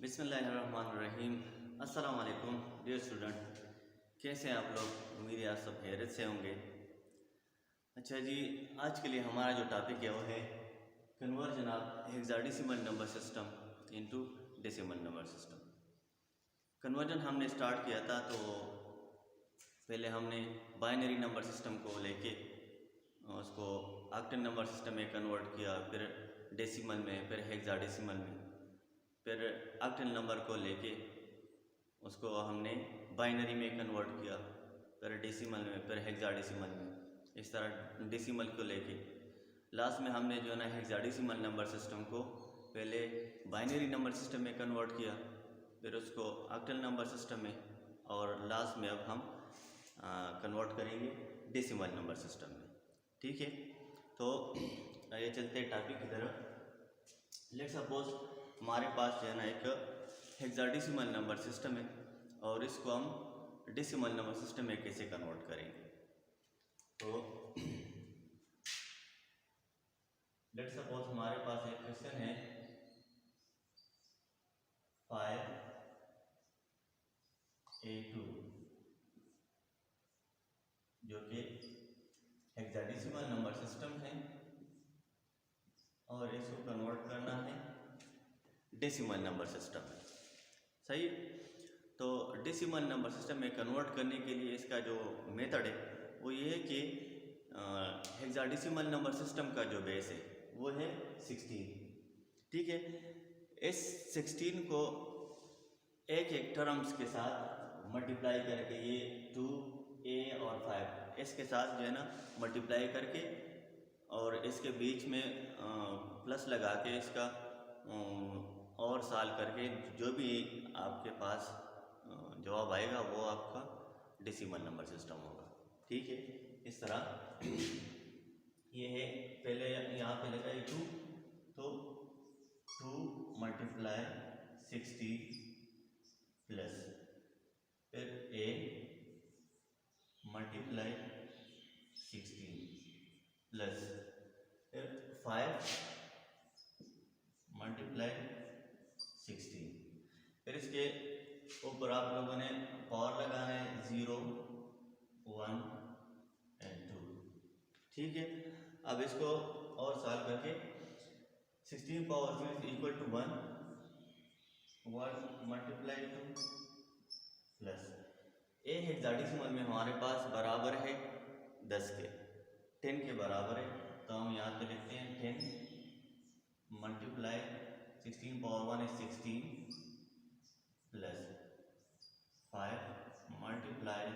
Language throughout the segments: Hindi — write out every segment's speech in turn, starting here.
बिस्मिल्लाहिर्रहमानिर्रहीम। अस्सलाम वालेकुम डियर स्टूडेंट, कैसे हैं आप लोग? उम्मीद है आप सब खैरियत से होंगे। अच्छा जी, आज के लिए हमारा जो टॉपिक है वो है conversion of hexadecimal number system into decimal number system. Conversion हमने स्टार्ट किया था तो पहले हमने बाइनरी नंबर सिस्टम को लेके उसको ऑक्टल नंबर सिस्टम में कन्वर्ट किया, फिर डेसिमल में, फिर हेक्साडेसिमल में, फिर ऑक्टल नंबर को लेके उसको हमने बाइनरी में कन्वर्ट किया, फिर डेसिमल में, फिर हेक्साडेसिमल में। इस तरह डेसिमल को लेके लास्ट में हमने जो है ना हेक्साडेसिमल नंबर सिस्टम को पहले बाइनरी नंबर सिस्टम में कन्वर्ट किया, फिर उसको ऑक्टल नंबर सिस्टम में, और लास्ट में अब हम कन्वर्ट करेंगे डेसिमल नंबर सिस्टम में। ठीक है, तो ये चलते हैं टॉपिक की तरफ। लेट्स सपोज हमारे पास जो है ना एक हेक्साडेसिमल नंबर सिस्टम है और इसको हम डेसिमल नंबर सिस्टम में कैसे कन्वर्ट करेंगे। तो लेट्स सपोज हमारे पास एक क्वेश्चन है 5A2 जो कि हेक्साडेसिमल नंबर सिस्टम है और इसको कन्वर्ट करना है डेसिमल नंबर सिस्टम में। सही। तो डेसिमल नंबर सिस्टम में कन्वर्ट करने के लिए इसका जो मेथड है वो ये है कि हेक्साडेसिमल नंबर सिस्टम का जो बेस है वो है 16। ठीक है, इस 16 को एक एक टर्म्स के साथ मल्टीप्लाई करके, ये 2A और 5 इसके साथ जो है ना मल्टीप्लाई करके और इसके बीच में प्लस लगा के इसका और सॉल्व करके जो भी आपके पास जवाब आएगा वो आपका डेसिमल नंबर सिस्टम होगा। ठीक है, इस तरह ये है, पहले यहाँ पे लगा 2, तो 2 मल्टीप्लाई 60 प्लस फिर A मल्टीप्लाई 16 प्लस फिर 5 मल्टीप्लाई 16। फिर इसके ऊपर आप लोगों ने पावर लगाना है 0, 1 एंड 2। ठीक है, अब इसको और सॉल्व करके 16 power 6 equal to 1 multiply 2 plus a hexadecimal में हमारे पास बराबर है 10 के, 10 के बराबर है, तो हम यहाँ पे लिखते हैं 10 multiply 16 power 1 is 16 plus 5 multiply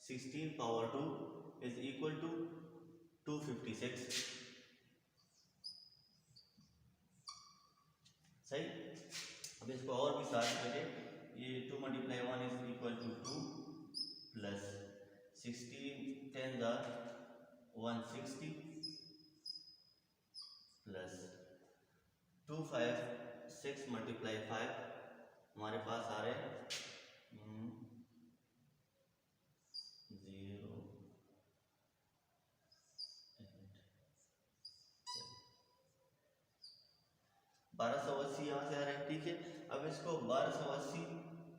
16 power 2 is equal to 256। सही। अब इसको और भी साथ करें, ये 2 multiply 1 is equal to 2 plus 16 10 are 160 plus 2 5 6 multiply 5 हमारे पास आ रहे हैं 0 1280 यहाँ से आ रहा है। ठीक है, अब इसको 1280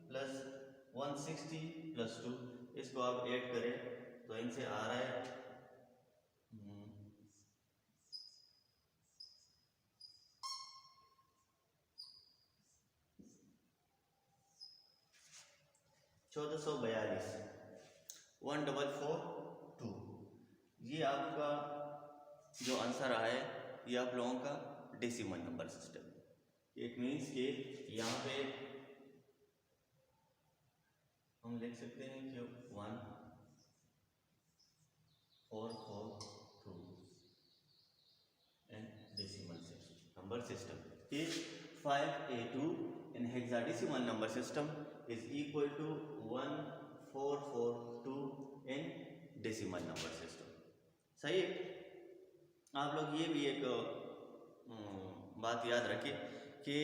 प्लस 160 प्लस 2 इसको आप ऐड करें तो इनसे आ रहा है 1442 1442। ये आपका जो आंसर आया है ये आप लोगों का decimal number system. It means कि यहाँ पे हम लिख सकते हैं कि 1442 एंड डेसिमल नंबर सिस्टम कि 5A2 in hexadecimal number system is equal to 1442 in decimal number system। सही है। आप लोग ये भी एक बात याद रखें कि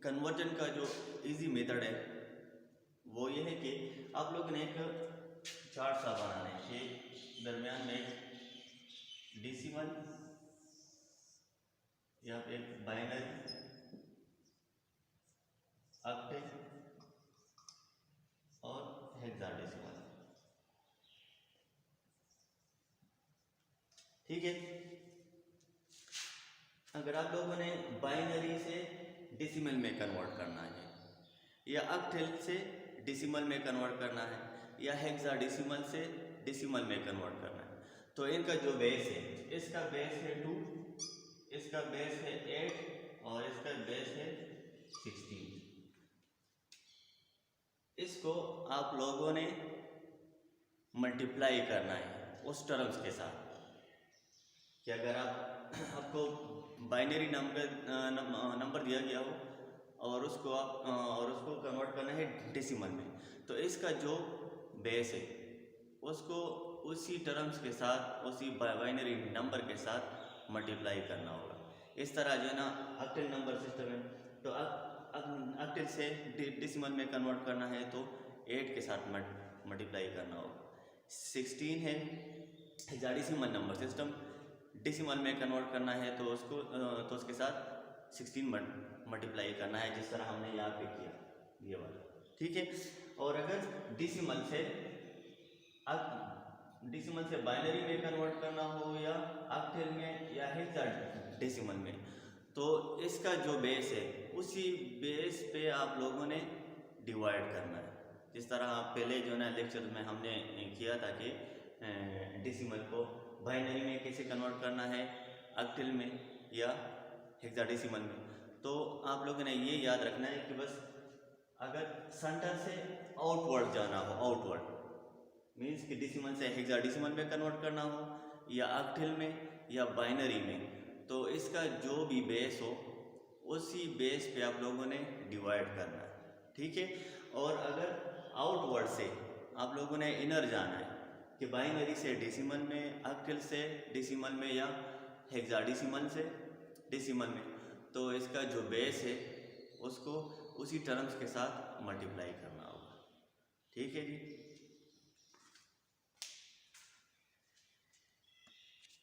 कन्वर्जन का जो इजी मेथड है वो ये है कि आप लोग ने एक चार्ट सा बनाना है कि दरमियान में डेसिमल या एक बाइनरी ठीक है। अगर आप लोगों ने बाइनरी से डेसिमल में कन्वर्ट करना है, या ऑक्टल से डेसिमल में कन्वर्ट करना है, या हेक्साडेसिमल से डेसिमल में कन्वर्ट करना है, तो इनका जो बेस है, इसका बेस है 2, इसका बेस है 8 और इसका बेस है 16। इसको आप लोगों ने मल्टीप्लाई करना है उस टर्म्स के साथ कि अगर आपको बाइनरी नंबर दिया गया हो और उसको कन्वर्ट करना है डेसिमल में, तो इसका जो बेस है उसको उसी टर्म्स के साथ, उसी बाइनरी नंबर के साथ मल्टीप्लाई करना होगा। इस तरह जो है ना ऑक्टल नंबर सिस्टम है, तो ऑक्टल से डेसिमल में कन्वर्ट करना है तो 8 के साथ मल्टीप्लाई करना होगा। 16 है हेक्साडेसिमल नंबर सिस्टम, डेसिमल में कन्वर्ट करना है तो उसके साथ 16 मल्टीप्लाई करना है, जिस तरह हमने यहाँ पे किया ये वाला, ठीक है। और अगर डेसिमल से बाइनरी में कन्वर्ट करना हो या ऑक्टल में या हेक्साडेसिमल में, तो इसका जो बेस है उसी बेस पे आप लोगों ने डिवाइड करना है। जिस तरह पहले जो ना लेक्चर में हमने किया था कि डेसिमल को बाइनरी में कैसे कन्वर्ट करना है, ऑक्टल में या हेक्साडेसिमल में, तो आप लोगों ने ये याद रखना है कि बस अगर सेंटर से आउटवर्ड जाना हो, आउटवर्ड मीन्स कि डेसिमल से हेक्साडेसिमल में कन्वर्ट करना हो या ऑक्टल में या बाइनरी में, तो इसका जो भी बेस हो उसी बेस पे आप लोगों ने डिवाइड करना है, ठीक है। और अगर आउटवर्ड से आप लोगों ने इनर जाना है कि बाइनरी से डेसिमल में, ऑक्टल से डेसिमल में या हेक्साडेसिमल से डेसिमल में, तो इसका जो बेस है उसको उसी टर्म्स के साथ मल्टीप्लाई करना होगा, ठीक है जी।